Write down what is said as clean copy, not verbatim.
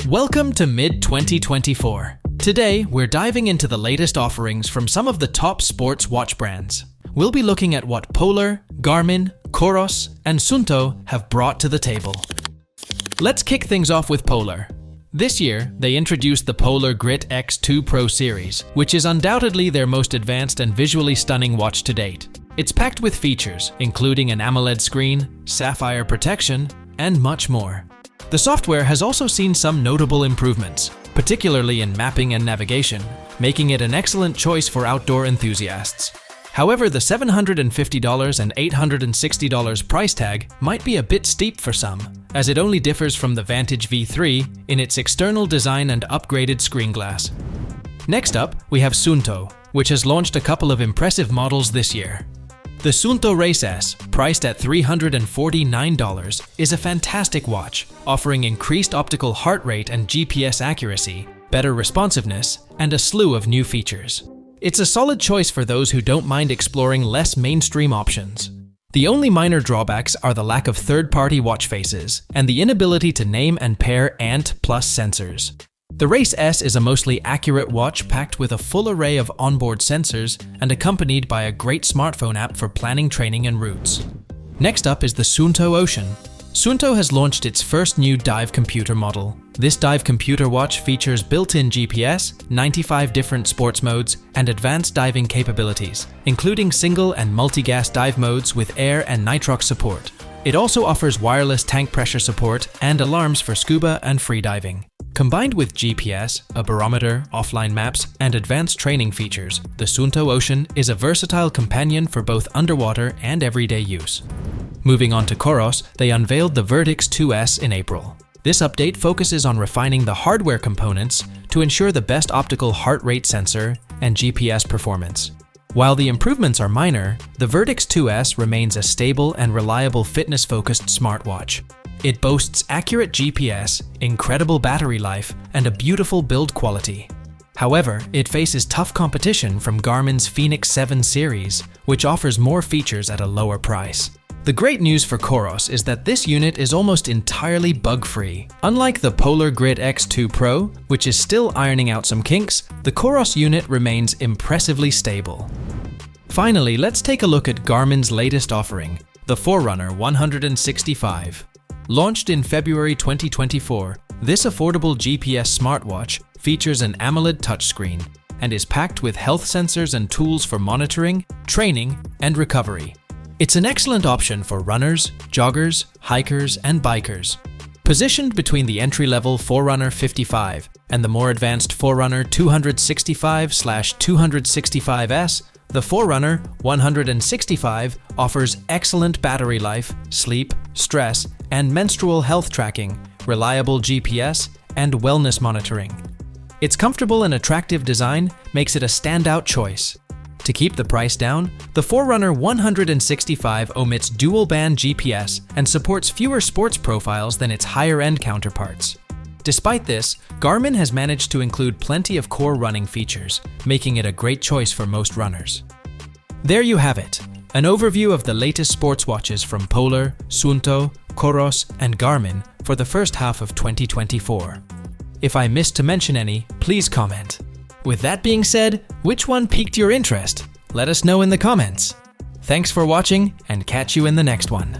Welcome to mid-2024. Today, we're diving into the latest offerings from some of the top sports watch brands. We'll be looking at what Polar, Garmin, Coros, and Suunto have brought to the table. Let's kick things off with Polar. This year, they introduced the Polar Grit X2 Pro series, which is undoubtedly their most advanced and visually stunning watch to date. It's packed with features, including an AMOLED screen, sapphire protection, and much more. The software has also seen some notable improvements, particularly in mapping and navigation, making it an excellent choice for outdoor enthusiasts. However, the $750 and $860 price tag might be a bit steep for some, as it only differs from the Vantage V3 in its external design and upgraded screen glass. Next up, we have Suunto, which has launched a couple of impressive models this year. The Suunto Race S, priced at $349, is a fantastic watch, offering increased optical heart rate and GPS accuracy, better responsiveness, and a slew of new features. It's a solid choice for those who don't mind exploring less mainstream options. The only minor drawbacks are the lack of third-party watch faces and the inability to name and pair ANT+ sensors. The Race S is a mostly accurate watch packed with a full array of onboard sensors and accompanied by a great smartphone app for planning training and routes. Next up is the Suunto Ocean. Suunto has launched its first new dive computer model. This dive computer watch features built-in GPS, 95 different sports modes, and advanced diving capabilities, including single and multi-gas dive modes with air and nitrox support. It also offers wireless tank pressure support and alarms for scuba and free diving. Combined with GPS, a barometer, offline maps, and advanced training features, the Suunto Ocean is a versatile companion for both underwater and everyday use. Moving on to Coros, they unveiled the Vertix 2S in April. This update focuses on refining the hardware components to ensure the best optical heart rate sensor and GPS performance. While the improvements are minor, the Vertix 2S remains a stable and reliable fitness-focused smartwatch. It boasts accurate GPS, incredible battery life, and a beautiful build quality. However, it faces tough competition from Garmin's Fenix 7 series, which offers more features at a lower price. The great news for Coros is that this unit is almost entirely bug-free. Unlike the Polar Grit X2 Pro, which is still ironing out some kinks, the Coros unit remains impressively stable. Finally, let's take a look at Garmin's latest offering, the Forerunner 165. Launched in February 2024, this affordable GPS smartwatch features an AMOLED touchscreen and is packed with health sensors and tools for monitoring, training, and recovery. It's an excellent option for runners, joggers, hikers, and bikers. Positioned between the entry-level Forerunner 55 and the more advanced Forerunner 265/265S, the Forerunner 165 offers excellent battery life, sleep, stress, and menstrual health tracking, reliable GPS, and wellness monitoring. Its comfortable and attractive design makes it a standout choice. To keep the price down, the Forerunner 165 omits dual-band GPS and supports fewer sports profiles than its higher-end counterparts. Despite this, Garmin has managed to include plenty of core running features, making it a great choice for most runners. There you have it, an overview of the latest sports watches from Polar, Suunto, Coros, and Garmin for the first half of 2024. If I missed to mention any, please comment. With that being said, which one piqued your interest? Let us know in the comments. Thanks for watching, and catch you in the next one.